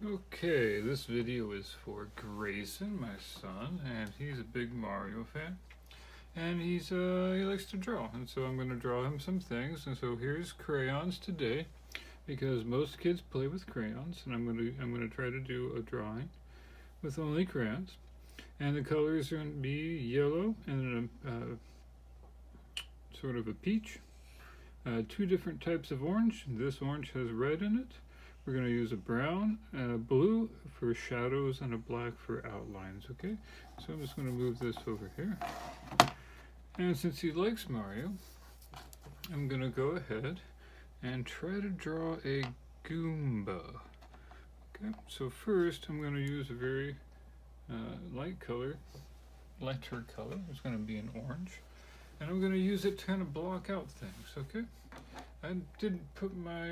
Okay, this video is for Grayson, my son, and he's a big Mario fan. And he likes to draw, and so I'm going to draw him some things. And so here's crayons today, because most kids play with crayons, and I'm going to try to do a drawing with only crayons. And the colors are going to be yellow and sort of a peach. Two different types of orange. This orange has red in it. We're going to use a brown and a blue for shadows and a black for outlines, okay? So I'm just going to move this over here. And since he likes Mario, I'm going to go ahead and try to draw a Goomba. Okay, so first I'm going to use a very lighter color. It's going to be an orange. And I'm going to use it to kind of block out things, okay? I didn't put my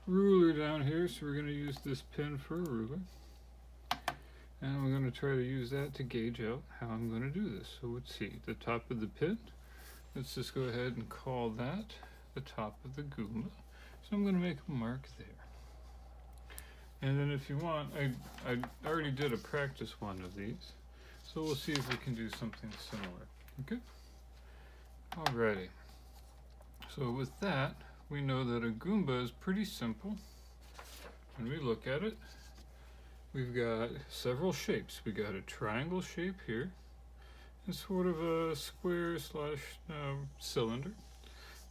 ruler down here, so we're going to use this pen for a ruler. And we're going to try to use that to gauge out how I'm going to do this. So let's see, the top of the pen, let's just go ahead and call that the top of the Goomba. So I'm going to make a mark there. And then if you want, I already did a practice one of these. So we'll see if we can do something similar. Okay? Alrighty. So with that, we know that a Goomba is pretty simple. When we look at it, we've got several shapes. We got a triangle shape here, and sort of a square slash cylinder.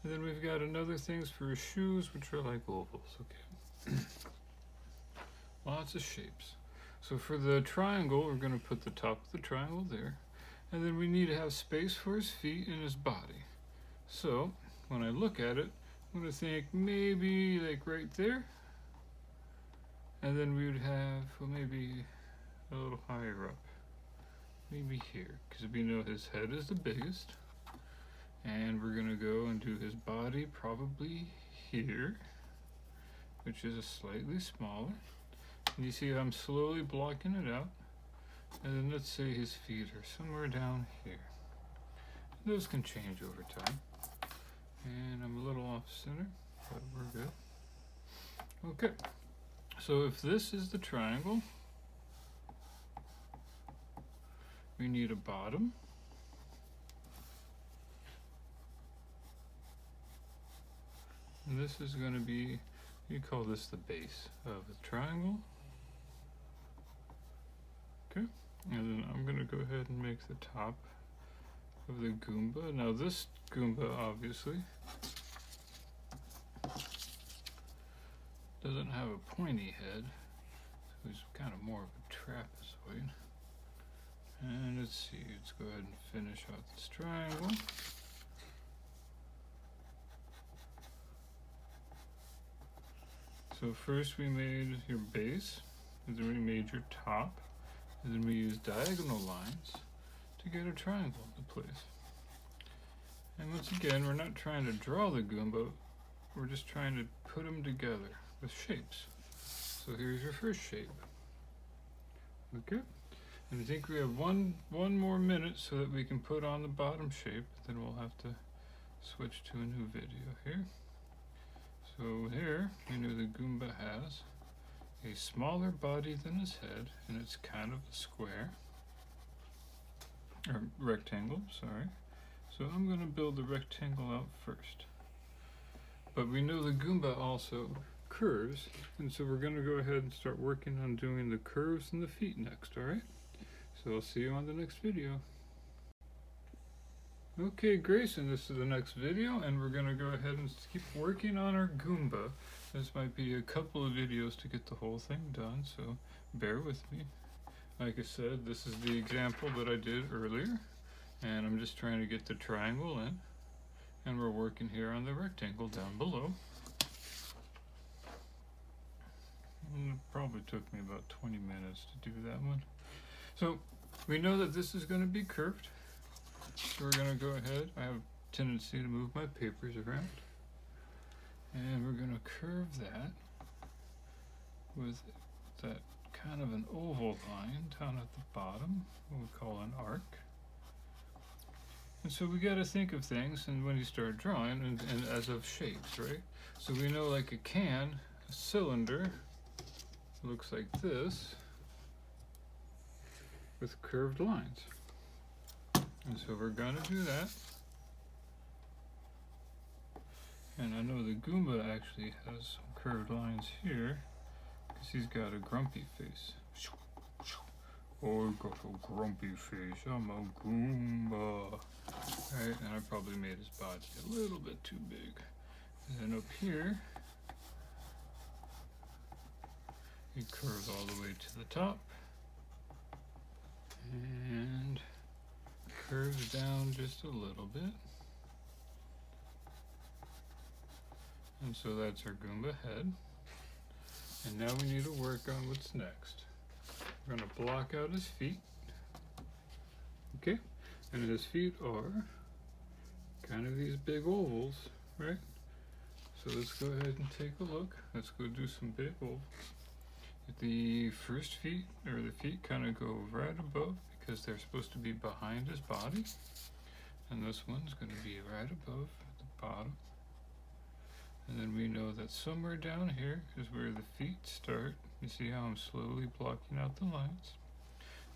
And then we've got another things for his shoes, which are like ovals, okay? Lots of shapes. So for the triangle, we're going to put the top of the triangle there. And then we need to have space for his feet and his body. So when I look at it, I'm going to think maybe like right there. And then we would have, well, maybe a little higher up. Maybe here, because we know his head is the biggest. And we're going to go and do his body probably here, which is a slightly smaller. And you see I'm slowly blocking it out. And then let's say his feet are somewhere down here. Those can change over time. And I'm a little off center, but we're good. Okay, so if this is the triangle, we need a bottom. And this is going to be, you call this the base of the triangle. Okay, and then I'm going to go ahead and make the top of the Goomba. Now this Goomba obviously doesn't have a pointy head, so he's kind of more of a trapezoid. And let's see, let's go ahead and finish out this triangle. So first we made your base, and then we made your top, and then we used diagonal lines to get a triangle into place. And once again, we're not trying to draw the Goomba, we're just trying to put them together with shapes. So here's your first shape. Okay, and I think we have one more minute so that we can put on the bottom shape, then we'll have to switch to a new video here. So here, we know the Goomba has a smaller body than his head, and it's kind of a square, or rectangle, sorry. So I'm going to build the rectangle out first. But we know the Goomba also curves, and so we're going to go ahead and start working on doing the curves and the feet next, alright? So I'll see you on the next video. Okay, Grayson, this is the next video, and we're going to go ahead and keep working on our Goomba. This might be a couple of videos to get the whole thing done, so bear with me. Like I said, this is the example that I did earlier, and I'm just trying to get the triangle in, and we're working here on the rectangle down below. And it probably took me about 20 minutes to do that one. So we know that this is going to be curved. So we're going to go ahead, I have a tendency to move my papers around, and we're going to curve that with that kind of an oval line down at the bottom, what we call an arc. And so we got to think of things, and when you start drawing, and as of shapes, right? So we know like a can, a cylinder, looks like this with curved lines. And so we're gonna do that. And I know the Goomba actually has some curved lines here because he's got a grumpy face. Oh, I got a grumpy face. I'm a Goomba. Right, and I probably made his body a little bit too big. And then up here, he curves all the way to the top and curves down just a little bit. And so that's our Goomba head. And now we need to work on what's next. We're going to block out his feet. Okay? And his feet are kind of these big ovals, right? So let's go ahead and take a look. Let's go do some big ovals. The first feet, or the feet, kind of go right above because they're supposed to be behind his body. And this one's going to be right above at the bottom. And then we know that somewhere down here is where the feet start. You see how I'm slowly blocking out the lines?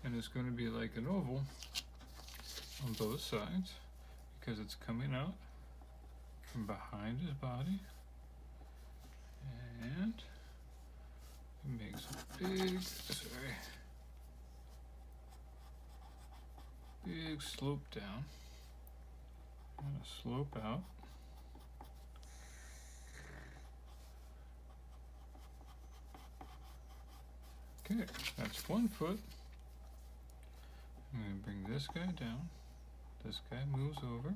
And it's going to be like an oval on both sides because it's coming out from behind his body. And it makes a big slope down and a slope out. Okay, that's one foot. I'm going to bring this guy down. This guy moves over.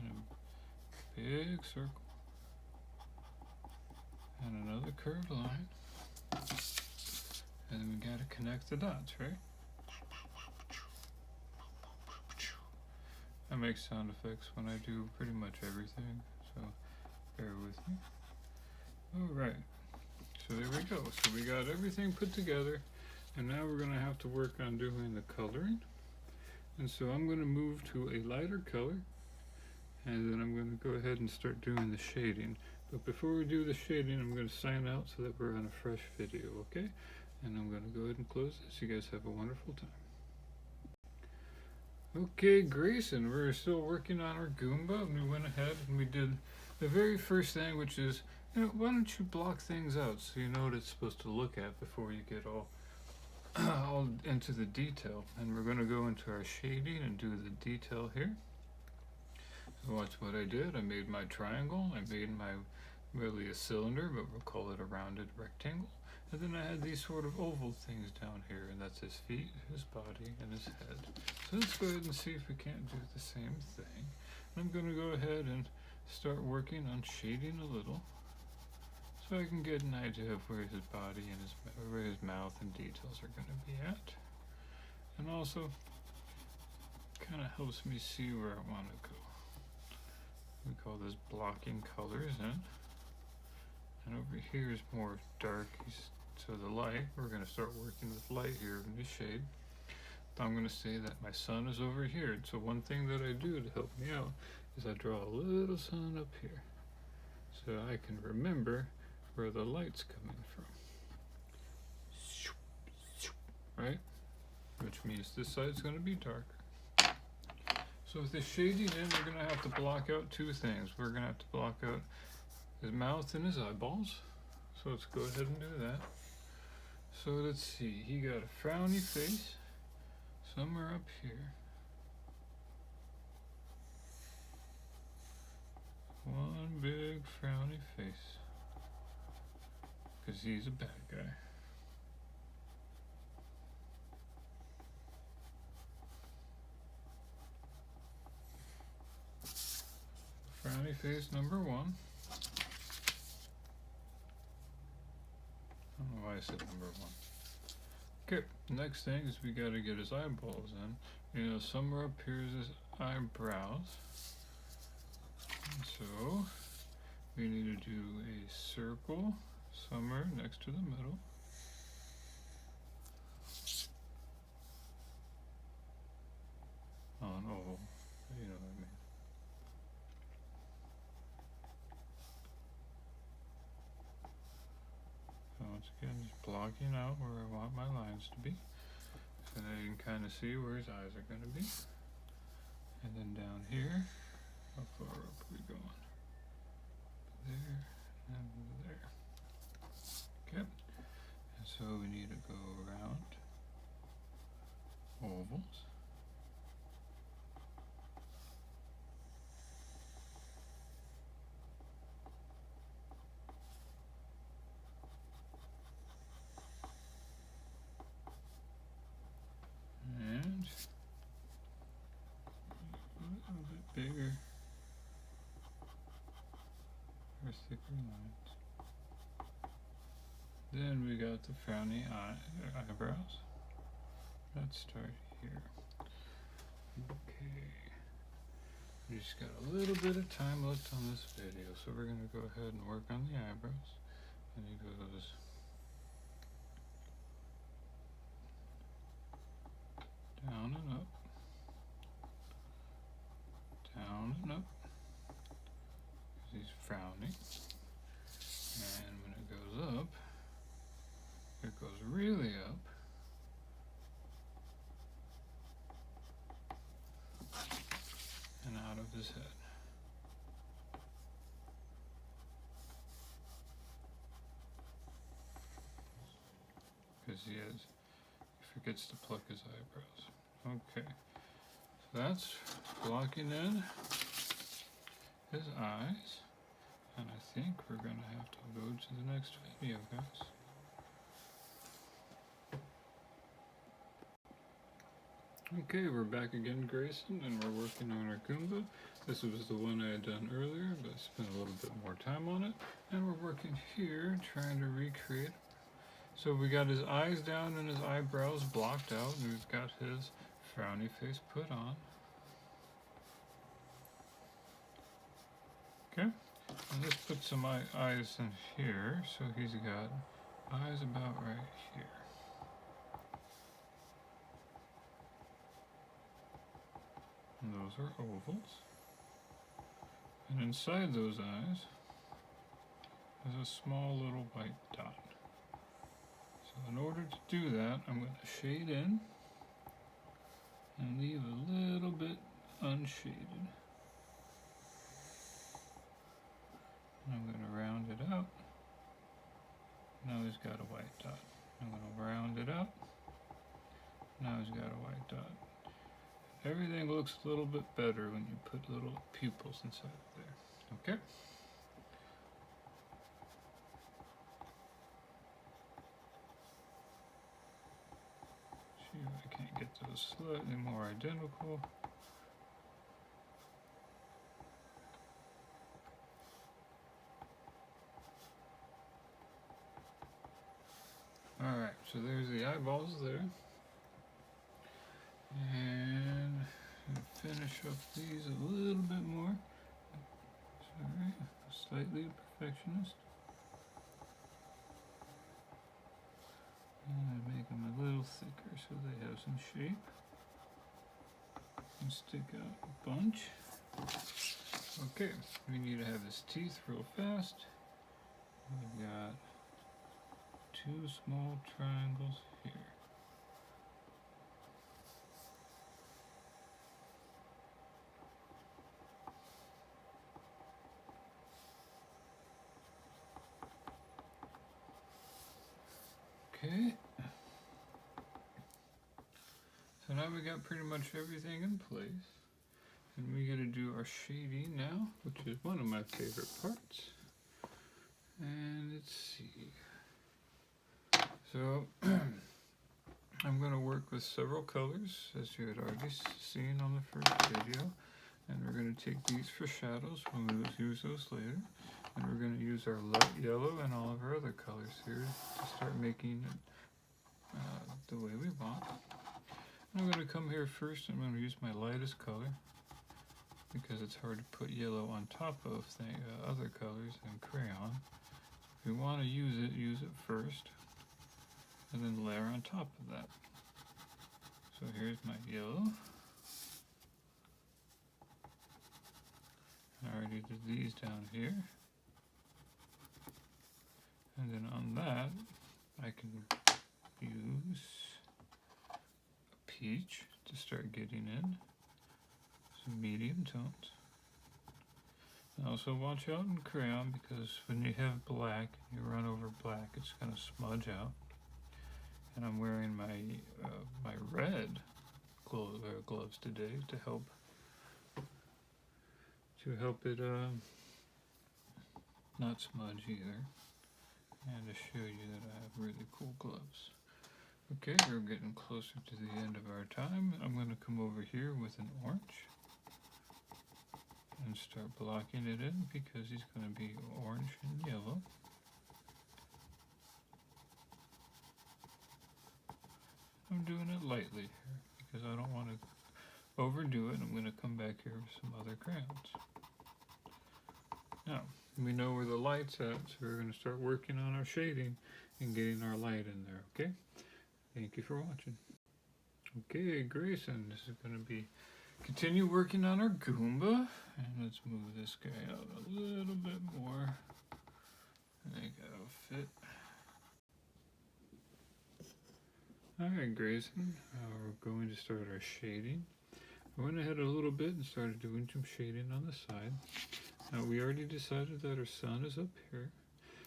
And a big circle. And another curved line. And then we got to connect the dots, right? I make sound effects when I do pretty much everything, so bear with me. Alright. So there we go. So we got everything put together, and now we're going to have to work on doing the coloring. And so I'm going to move to a lighter color, and then I'm going to go ahead and start doing the shading. But before we do the shading, I'm going to sign out so that we're on a fresh video, okay? And I'm going to go ahead and close this. You guys have a wonderful time. Okay, Grayson, we're still working on our Goomba, and we went ahead and we did the very first thing, which is, why don't you block things out so you know what it's supposed to look at before you get all into the detail. And we're going to go into our shading and do the detail here. So watch what I did. I made my triangle. I made my really a cylinder, but we'll call it a rounded rectangle. And then I had these sort of oval things down here, and that's his feet, his body, and his head. So let's go ahead and see if we can't do the same thing. And I'm going to go ahead and start working on shading a little, so I can get an idea of where his body and where his mouth and details are going to be at. And also, kind of helps me see where I want to go. We call this blocking colors in. And over here is more dark, so the light, we're going to start working with light here in the shade. I'm going to say that my sun is over here. So one thing that I do to help me out is I draw a little sun up here, so I can remember where the light's coming from. Right? Which means this side's going to be darker. So with the shading in, we're going to have to block out two things. We're going to have to block out his mouth and his eyeballs. So let's go ahead and do that. So let's see, he got a frowny face somewhere up here. One big frowny face, because he's a bad guy. Frowny face number one. I don't know why I said number one. Okay, next thing is we gotta get his eyeballs in. Somewhere up here is his eyebrows. And so we need to do a circle somewhere next to the middle. Oh, an oval, you know what I mean. So once again, just blocking out where I want my lines to be. So now you can kind of see where his eyes are going to be. And then down here, how far up are we going? There and there. Okay. And so we need to go around ovals. And a little bit bigger or thicker lines. Then we got the frowny eyebrows. Let's start here. Okay. We just got a little bit of time left on this video, so we're going to go ahead and work on the eyebrows. And he goes down and up, down and up, because he's frowning. And when it goes up, it goes really up. And out of his head. Because he forgets to pluck his eyebrows. Okay, so that's blocking in his eyes. And I think we're going to have to go to the next video, guys. Okay, we're back again, Grayson, and we're working on our Goomba. This was the one I had done earlier, but I spent a little bit more time on it. And we're working here, trying to recreate. So we got his eyes down and his eyebrows blocked out, and we've got his frowny face put on. Okay, and let's put some eyes in here, so he's got eyes about right here. And those are ovals. And inside those eyes is a small little white dot. So in order to do that, I'm going to shade in and leave a little bit unshaded. And I'm going to round it out. Now he's got a white dot. I'm going to round it out. Now he's got a white dot. Everything looks a little bit better when you put little pupils inside of there. Okay? See if I can't get those slightly more identical. Alright, so there's the eyeballs there. And finish up these a little bit more. Sorry, slightly a perfectionist. And make them a little thicker so they have some shape. And stick out a bunch. Okay, we need to have his teeth real fast. We've got two small triangles here. Okay, so now we got pretty much everything in place, and we got to do our shading now, which is one of my favorite parts. And let's see. So I'm going to work with several colors, as you had already seen on the first video, and we're going to take these for shadows. We'll use those later. And we're going to use our light yellow and all of our other colors here to start making it the way we want. And I'm going to come here first. I'm going to use my lightest color because it's hard to put yellow on top of other colors than crayon. If you want to use it first and then layer on top of that. So here's my yellow. I already did these down here. And then on that, I can use a peach to start getting in some medium tones. Also watch out in crayon, because when you have black and you run over black, it's going to smudge out. And I'm wearing my my red gloves today to help it not smudge either, and to show you that I have really cool gloves. Okay, we're getting closer to the end of our time. I'm going to come over here with an orange and start blocking it in, because he's going to be orange and yellow. I'm doing it lightly here because I don't want to overdo it. I'm going to come back here with some other crayons. Now, we know where the light's at, so we're going to start working on our shading and getting our light in there, okay? Thank you for watching. Okay, Grayson, this is going to be continue working on our Goomba, and let's move this guy out a little bit more. I think that'll fit. Alright, Grayson, we're going to start our shading. I went ahead a little bit and started doing some shading on the side. Now, we already decided that our sun is up here,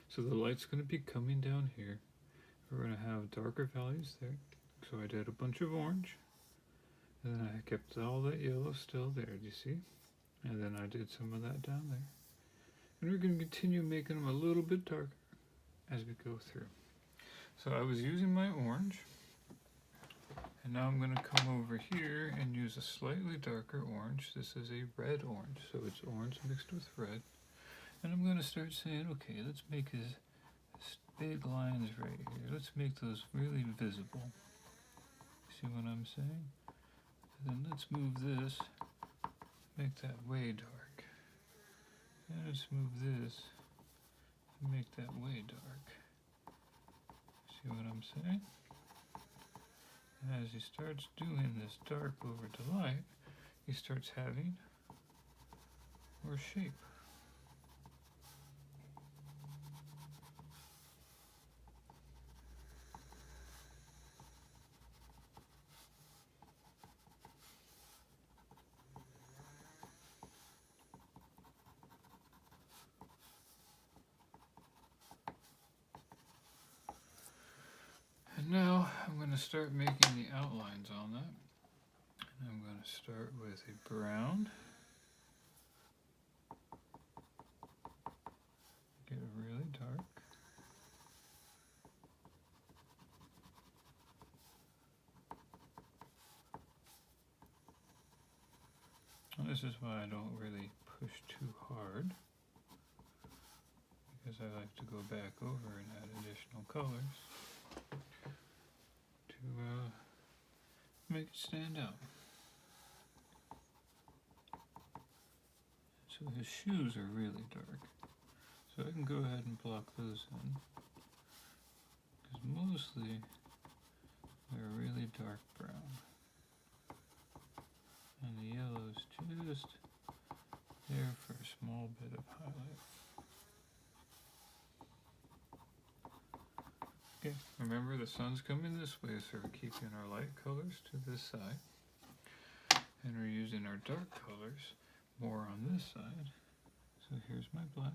so the light's going to be coming down here. We're going to have darker values there. So I did a bunch of orange, and then I kept all that yellow still there, do you see? And then I did some of that down there. And we're going to continue making them a little bit darker as we go through. So I was using my orange, and now I'm going to come over here and use a slightly darker orange. This is a red orange, so it's orange mixed with red. And I'm going to start saying, okay, let's make his big lines right here. Let's make those really visible. See what I'm saying? And then let's move this, make that way dark. And let's move this, and make that way dark. See what I'm saying? And as he starts doing this dark over to light, he starts having more shape. And now I'm going to start making the outlines on that. And I'm going to start with a brown. Get it really dark. And this is why I don't really push too hard, because I like to go back over and add additional colors to make it stand out. So his shoes are really dark, so I can go ahead and block those in, because mostly they're really dark brown, and the yellow is just there for a small bit of highlight. Okay, remember the sun's coming this way, so we're keeping our light colors to this side, and we're using our dark colors more on this side. So here's my black,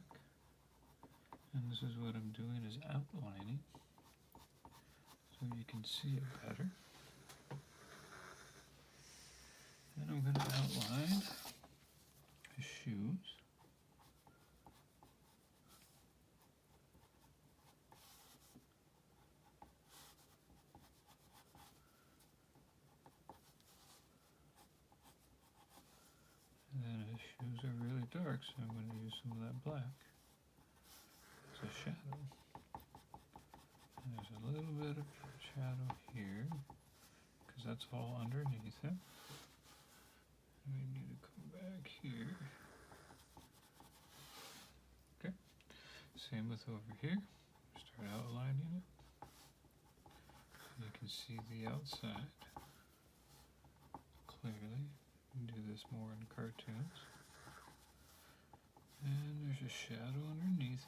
and this is what I'm doing, is outlining, so you can see it better. And I'm going to outline his shoes. And then his shoes are really dark, so I'm going to use some of that black as a shadow. And there's a little bit of shadow here, because that's all underneath him. We need to come back here. Okay. Same with over here. Start outlining it. You can see the outside clearly. You can do this more in cartoons. And there's a shadow underneath.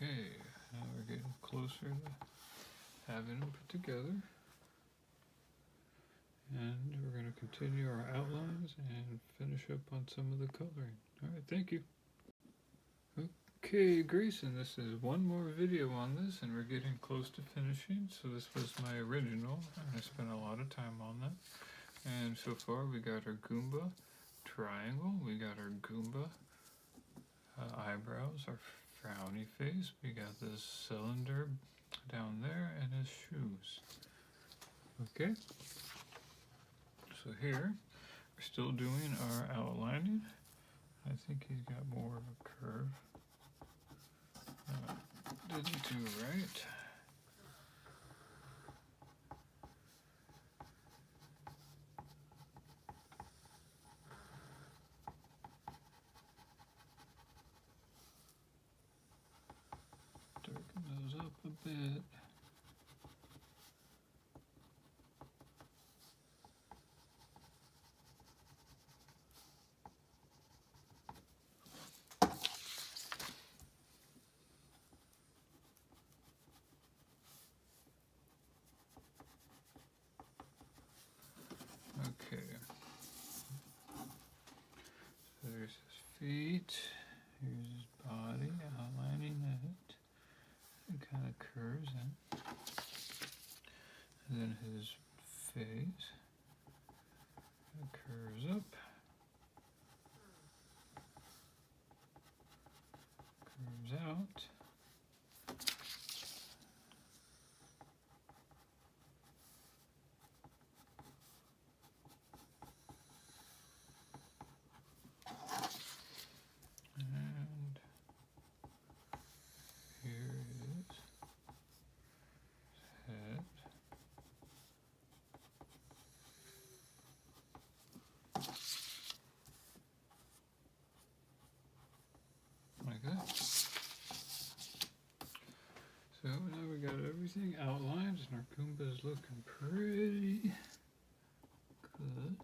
Okay, now we're getting closer to having them put together. And we're going to continue our outlines and finish up on some of the coloring. Alright, thank you. Okay, Grayson, this is one more video on this, and we're getting close to finishing. So this was my original, and I spent a lot of time on that. And so far we got our Goomba triangle, we got our Goomba eyebrows, our frowny face, we got this cylinder down there, and his shoes. Okay, so here we're still doing our outlining. I think he's got more of a curve. Didn't do right. Darken those up a bit. Okay. So there's his feet. Here's his body, outlining it. It kind of curves in. And then his face. It curves up. Curves out. And here is his head. Like that. So now we got everything outlined, and our Goomba's looking pretty good.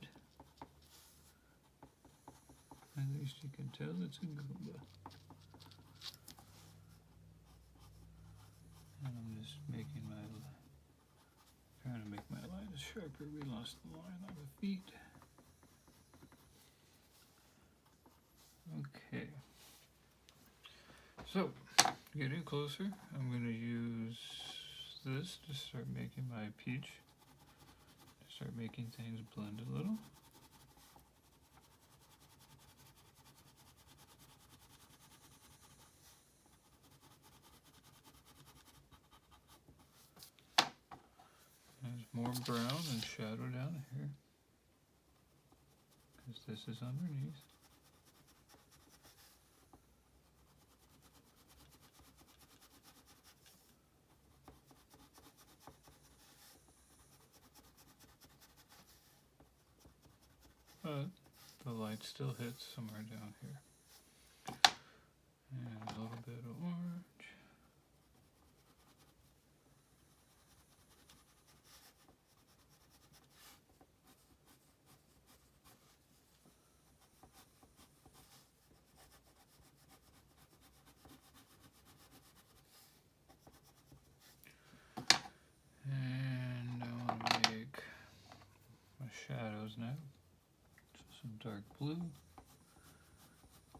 At least you can tell it's a Goomba. And I'm just trying to make my line sharper. We lost the line on the feet. Okay. So, getting closer, I'm going to use this to start making my peach. To start making things blend a little. There's more brown and shadow down here, because this is underneath. But the light still hits somewhere down here. And a little bit of orange. And I want to make my shadows now. So some dark blue,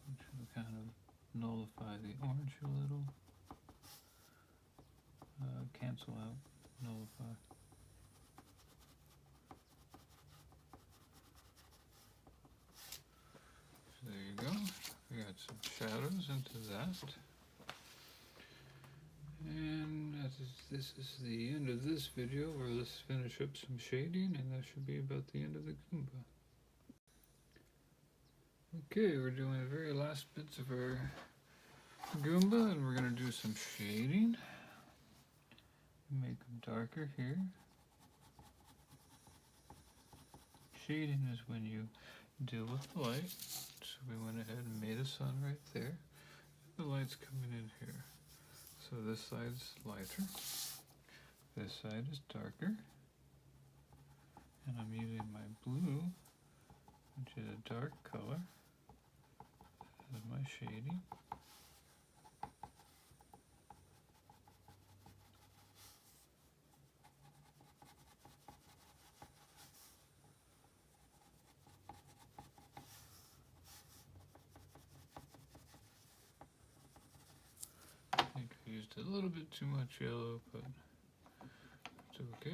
which will kind of nullify the orange a little. Cancel out, nullify. So there you go. We got some shadows into that. And this is the end of this video, where let's finish up some shading, and that should be about the end of the Goomba. Okay, we're doing the very last bits of our Goomba, and we're going to do some shading. Make them darker here. Shading is when you deal with the light. So we went ahead and made a sun right there. The light's coming in here. So this side's lighter. This side is darker. And I'm using my blue, which is a dark color, as my shading. It's a little bit too much yellow, but it's okay.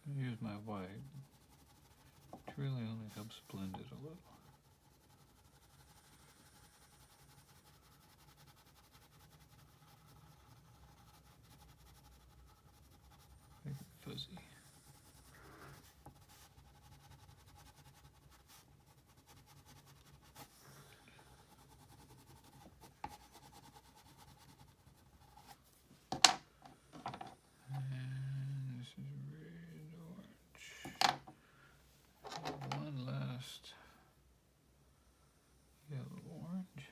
I'm going to use my white, which really only helps blend it a little. Make it fuzzy. And this is red orange. One last yellow orange.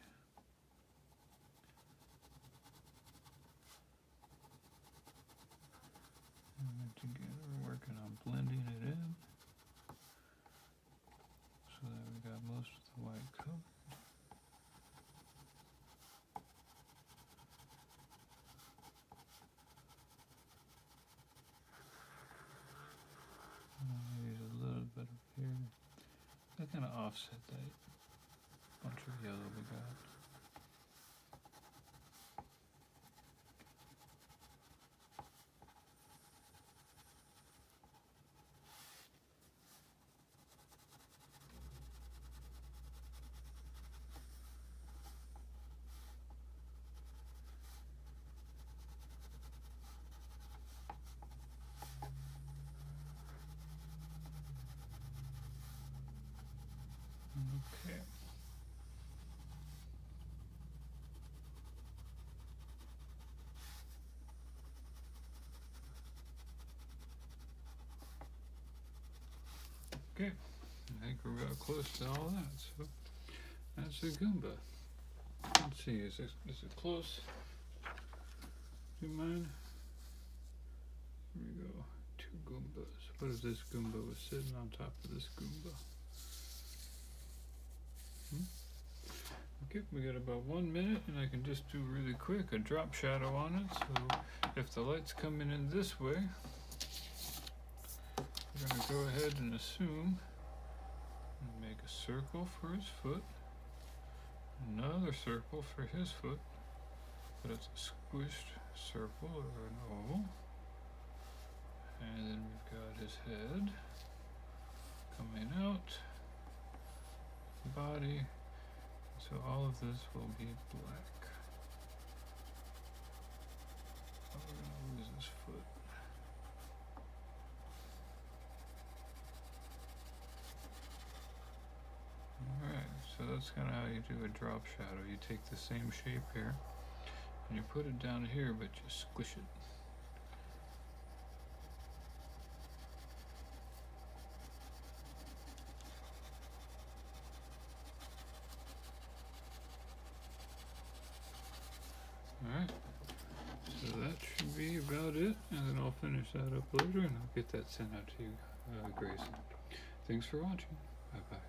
And together we're working on blending it in so that we got most of the white covered. Use a little bit of here. That kind of offset that bunch of yellow we got. Okay. Okay, I think we're about close to all that, so that's a Goomba. Let's see, is it close to mine? Here we go, 2 Goombas. What if this Goomba was sitting on top of this Goomba? Okay, we got about 1 minute, and I can just do really quick a drop shadow on it. So if the light's coming in this way, we're going to go ahead and assume and make a circle for his foot, another circle for his foot, but it's a squished circle or an oval, and then we've got his head coming out, body. So all of this will be black. Oh, we're going to lose his foot. Alright, so that's kind of how you do a drop shadow. You take the same shape here, and you put it down here, but you squish it. Alright, so that should be about it, and then I'll finish that up later, and I'll get that sent out to you, Grayson. Thanks for watching. Bye-bye.